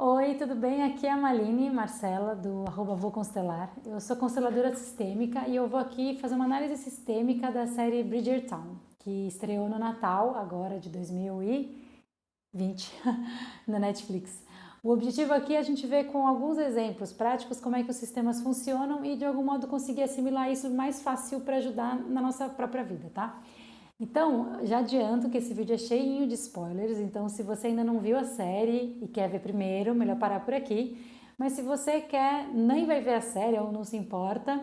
Oi, tudo bem? Aqui é a Maline Marcela, do @Vou Constelar. Eu sou consteladora sistêmica e eu vou aqui fazer uma análise sistêmica da série Bridgerton, que estreou no Natal, agora de 2020, na Netflix. O objetivo aqui é a gente ver com alguns exemplos práticos como é que os sistemas funcionam e de algum modo conseguir assimilar isso mais fácil para ajudar na nossa própria vida, tá? Então, já adianto que esse vídeo é cheinho de spoilers, então se você ainda não viu a série e quer ver primeiro, melhor parar por aqui. Mas se você quer, nem vai ver a série ou não se importa,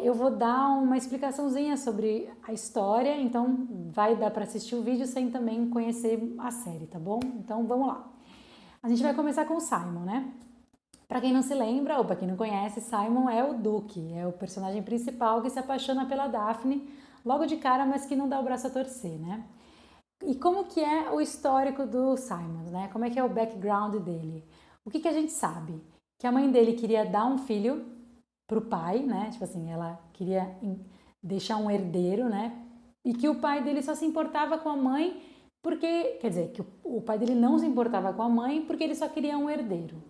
eu vou dar uma explicaçãozinha sobre a história, então vai dar para assistir o vídeo sem também conhecer a série, tá bom? Então vamos lá. A gente vai começar com o Simon, né? Para quem não se lembra ou para quem não conhece, Simon é o Duque, é o personagem principal que se apaixona pela Daphne logo de cara, mas que não dá o braço a torcer, né? E como que é o histórico do Simon, né? Como é que é o background dele? O que a gente sabe? Que a mãe dele queria dar um filho pro pai, né? Tipo assim, ela queria deixar um herdeiro, né? E que o pai dele só se importava com a mãe porque, quer dizer, que o pai dele não se importava com a mãe porque ele só queria um herdeiro.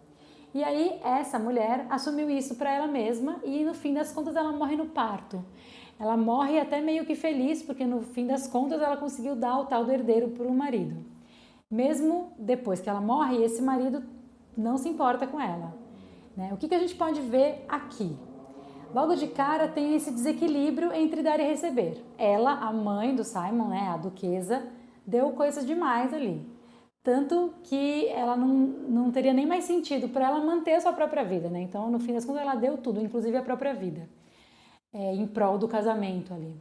E aí essa mulher assumiu isso para ela mesma e no fim das contas ela morre no parto. Ela morre até meio que feliz porque no fim das contas ela conseguiu dar o tal do herdeiro para o marido. Mesmo depois que ela morre, esse marido não se importa com ela. Né? O que a gente pode ver aqui? Logo de cara tem esse desequilíbrio entre dar e receber. Ela, a mãe do Simon, né, a duquesa, deu coisas demais ali. Tanto que ela não teria nem mais sentido para ela manter a sua própria vida, né? Então, no fim das contas, ela deu tudo, inclusive a própria vida, em prol do casamento ali.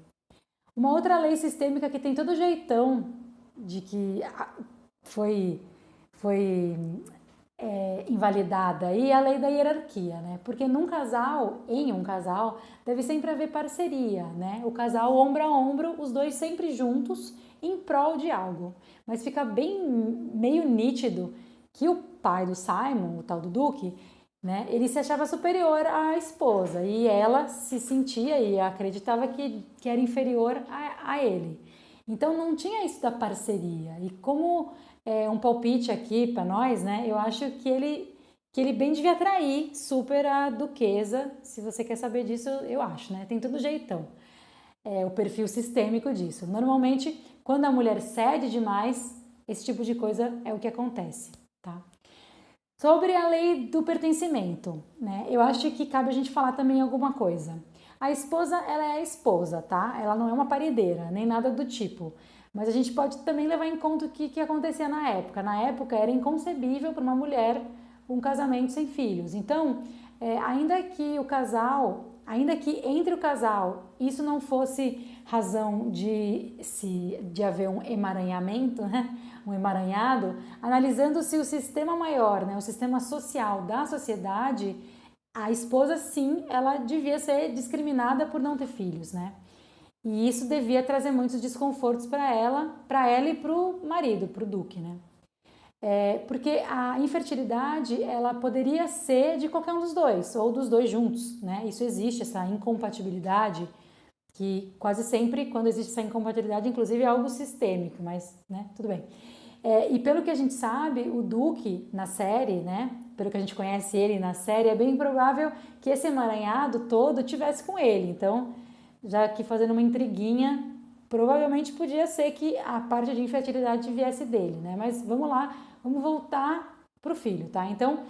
Uma outra lei sistêmica que tem todo jeitão de que foi invalidada aí é a lei da hierarquia, né? Porque num casal, em um casal, deve sempre haver parceria, né? O casal ombro a ombro, os dois sempre juntos em prol de algo. Mas fica bem meio nítido que o pai do Simon, o tal do Duque, né? Ele se achava superior à esposa e ela se sentia e acreditava que era inferior a ele. Então não tinha isso da parceria. E como um palpite aqui para nós, né? Eu acho que ele bem devia atrair super a duquesa. Se você quer saber disso, eu acho, né? Tem todo jeitão. O perfil sistêmico disso. Normalmente, quando a mulher cede demais, esse tipo de coisa é o que acontece, tá? Sobre a lei do pertencimento, né? Eu acho que cabe a gente falar também alguma coisa. A esposa, ela é a esposa, tá? Ela não é uma paredeira, nem nada do tipo. Mas a gente pode também levar em conta o que acontecia na época. Na época era inconcebível para uma mulher um casamento sem filhos. Então, ainda que o casal, ainda que entre o casal isso não fosse razão de haver um emaranhamento, né? Um emaranhado, analisando se o sistema maior, né, o sistema social da sociedade, a esposa sim, ela devia ser discriminada por não ter filhos, né? E isso devia trazer muitos desconfortos para ela e para o marido, para o Duque, né? Porque a infertilidade ela poderia ser de qualquer um dos dois ou dos dois juntos, né? Isso existe, essa incompatibilidade que quase sempre quando existe essa incompatibilidade, inclusive é algo sistêmico, mas, né, tudo bem. E pelo que a gente sabe, o Duque na série, né, pelo que a gente conhece ele na série, é bem provável que esse emaranhado todo tivesse com ele. Então, já aqui fazendo uma intriguinha, provavelmente podia ser que a parte de infertilidade viesse dele, né? Mas vamos lá, vamos voltar pro filho, tá? Então,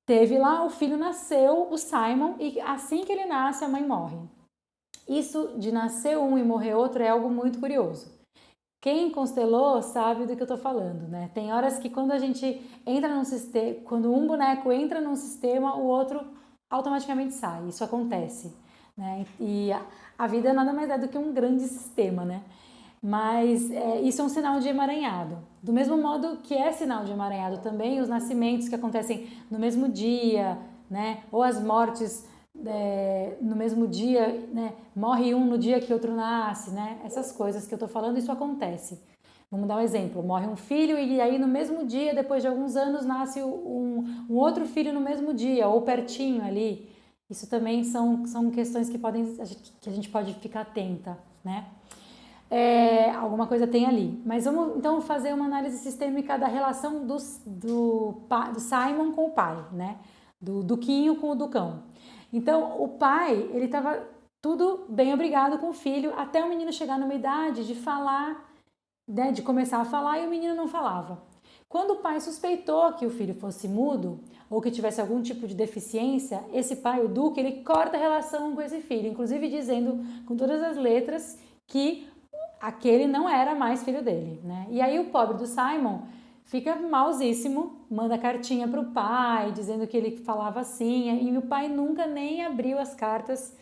teve lá, o filho nasceu, o Simon, e assim que ele nasce, a mãe morre. Isso de nascer um e morrer outro é algo muito curioso. Quem constelou sabe do que eu tô falando, né? Tem horas que quando a gente entra num sistema, quando um boneco entra num sistema, o outro automaticamente sai. Isso acontece, né? E a vida nada mais é do que um grande sistema, né? Mas isso é um sinal de emaranhado. Do mesmo modo que é sinal de emaranhado também os nascimentos que acontecem no mesmo dia, né? Ou as mortes no mesmo dia, né? Morre um no dia que outro nasce, né? Essas coisas que eu tô falando, isso acontece. Vamos dar um exemplo: morre um filho e aí no mesmo dia, depois de alguns anos, nasce um outro filho no mesmo dia, ou pertinho ali. Isso também são questões que a gente pode ficar atenta, né? Alguma coisa tem ali. Mas vamos então fazer uma análise sistêmica da relação do Simon com o pai, né? Do Duquinho com o Ducão. Então, o pai, ele estava tudo bem, obrigado com o filho, até o menino chegar numa idade de falar, né, de começar a falar, e o menino não falava. Quando o pai suspeitou que o filho fosse mudo ou que tivesse algum tipo de deficiência, esse pai, o Duque, ele corta a relação com esse filho, inclusive dizendo com todas as letras que aquele não era mais filho dele, né? E aí o pobre do Simon fica malzíssimo, manda cartinha pro pai, dizendo que ele falava assim, e o pai nunca nem abriu as cartas.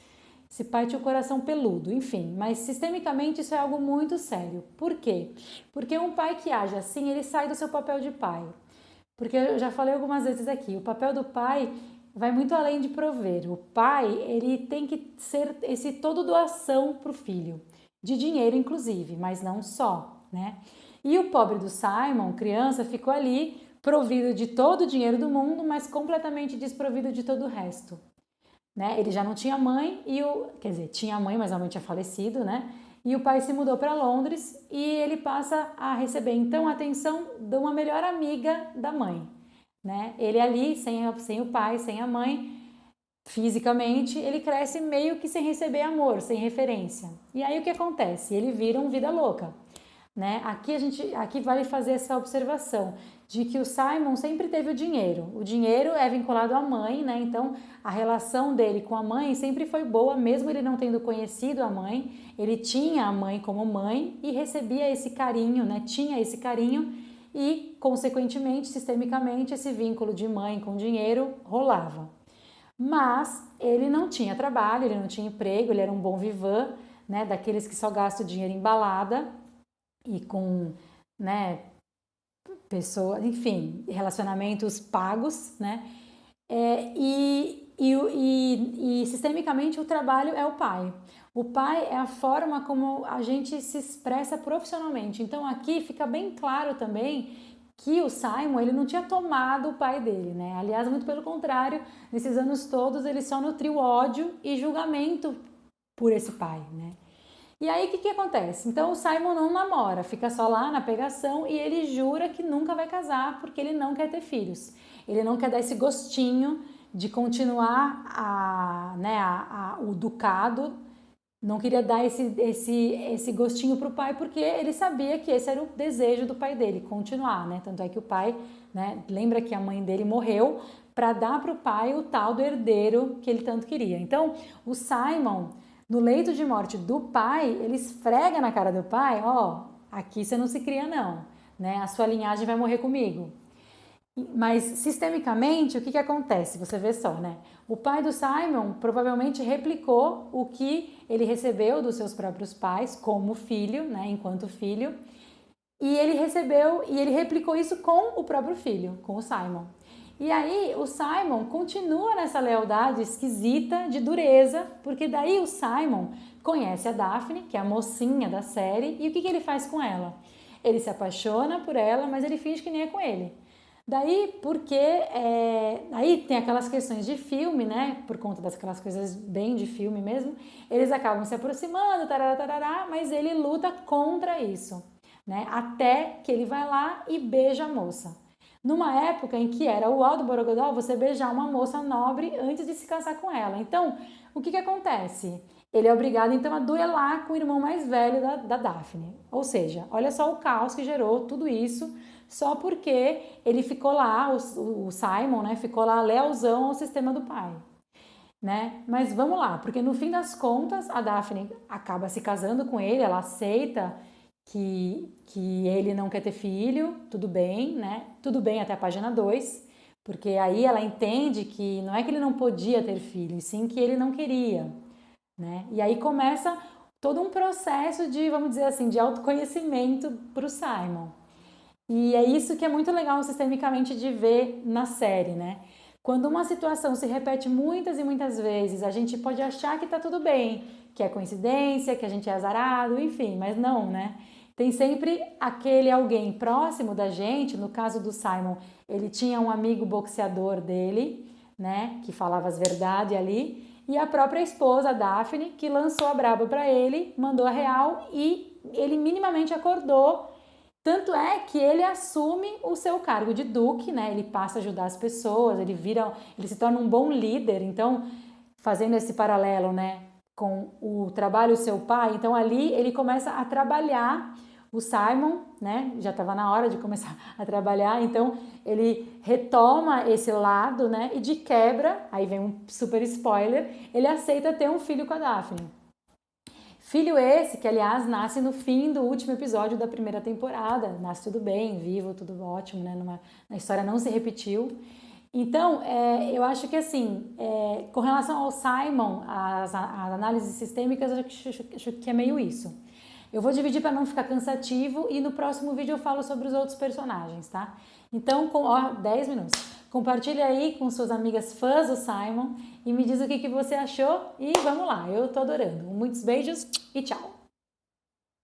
Esse pai tinha o coração peludo, enfim, mas sistemicamente isso é algo muito sério. Por quê? Porque um pai que age assim, ele sai do seu papel de pai. Porque eu já falei algumas vezes aqui, o papel do pai vai muito além de prover. O pai, ele tem que ser esse todo doação para o filho, de dinheiro inclusive, mas não só, né? E o pobre do Simon, criança, ficou ali provido de todo o dinheiro do mundo, mas completamente desprovido de todo o resto. Né? Ele já não tinha mãe, quer dizer, tinha mãe, mas a mãe tinha falecido, né? E o pai se mudou para Londres e ele passa a receber então a atenção de uma melhor amiga da mãe, né? Ele ali, sem o pai, sem a mãe, fisicamente, ele cresce meio que sem receber amor, sem referência. E aí o que acontece? Ele vira um vida louca. Né? Aqui vale fazer essa observação de que o Simon sempre teve o dinheiro. O dinheiro é vinculado à mãe, né? Então a relação dele com a mãe sempre foi boa, mesmo ele não tendo conhecido a mãe. Ele tinha a mãe como mãe e recebia esse carinho, né? Tinha esse carinho e, consequentemente, sistemicamente, esse vínculo de mãe com dinheiro rolava. Mas ele não tinha trabalho, ele não tinha emprego, ele era um bom vivant, né? Daqueles que só gastam o dinheiro em balada e com, né, pessoas, enfim, relacionamentos pagos, né? E sistemicamente o trabalho é o pai. O pai é a forma como a gente se expressa profissionalmente. Então aqui fica bem claro também que o Simon, ele não tinha tomado o pai dele, né? Aliás, muito pelo contrário, nesses anos todos ele só nutriu ódio e julgamento por esse pai, né? E aí o que acontece? Então o Simon não namora, fica só lá na pegação e ele jura que nunca vai casar porque ele não quer ter filhos. Ele não quer dar esse gostinho de continuar o ducado, não queria dar esse gostinho para o pai porque ele sabia que esse era o desejo do pai dele, continuar, né? Tanto é que o pai, né, lembra que a mãe dele morreu para dar para o pai o tal do herdeiro que ele tanto queria. Então o Simon, no leito de morte do pai, ele esfrega na cara do pai, ó, aqui você não se cria não, né? A sua linhagem vai morrer comigo. Mas sistemicamente, o que acontece? Você vê só, né? O pai do Simon provavelmente replicou o que ele recebeu dos seus próprios pais como filho, né? Enquanto filho. E ele replicou isso com o próprio filho, com o Simon. E aí o Simon continua nessa lealdade esquisita, de dureza, porque daí o Simon conhece a Daphne, que é a mocinha da série, e o que ele faz com ela? Ele se apaixona por ela, mas ele finge que nem é com ele. Daí, porque aí tem aquelas questões de filme, né? Por conta daquelas coisas bem de filme mesmo, eles acabam se aproximando, tarará, mas ele luta contra isso, né? Até que ele vai lá e beija a moça. Numa época em que era o Aldo Borogodó você beijar uma moça nobre antes de se casar com ela. Então, o que acontece? Ele é obrigado então a duelar com o irmão mais velho da Daphne. Ou seja, olha só o caos que gerou tudo isso, só porque ele ficou lá, o Simon, né, ficou lá lealzão ao sistema do pai. Né? Mas vamos lá, porque no fim das contas a Daphne acaba se casando com ele, ela aceita que ele não quer ter filho, tudo bem, né? Tudo bem até a página 2, porque aí ela entende que não é que ele não podia ter filho, e sim que ele não queria, né? E aí começa todo um processo de, vamos dizer assim, de autoconhecimento para o Simon. E é isso que é muito legal sistemicamente de ver na série, né? Quando uma situação se repete muitas e muitas vezes, a gente pode achar que tá tudo bem, que é coincidência, que a gente é azarado, enfim, mas não, né? Tem sempre aquele alguém próximo da gente, no caso do Simon, ele tinha um amigo boxeador dele, né, que falava as verdades ali, e a própria esposa, Daphne, que lançou a braba para ele, mandou a real e ele minimamente acordou. Tanto é que ele assume o seu cargo de duque, né? Ele passa a ajudar as pessoas, ele se torna um bom líder. Então, fazendo esse paralelo, né, com o trabalho do seu pai, então ali ele começa a trabalhar. O Simon, né, já estava na hora de começar a trabalhar, então ele retoma esse lado, né, e de quebra, aí vem um super spoiler, ele aceita ter um filho com a Daphne. Filho esse que, aliás, nasce no fim do último episódio da primeira temporada, nasce tudo bem, vivo, tudo ótimo, né, a história não se repetiu. Então, eu acho que assim, com relação ao Simon, as análises sistêmicas, eu acho que é meio isso. Eu vou dividir para não ficar cansativo e no próximo vídeo eu falo sobre os outros personagens, tá? Então, 10 minutos. Compartilha aí com suas amigas fãs do Simon e me diz o que você achou e vamos lá, eu tô adorando. Muitos beijos e tchau!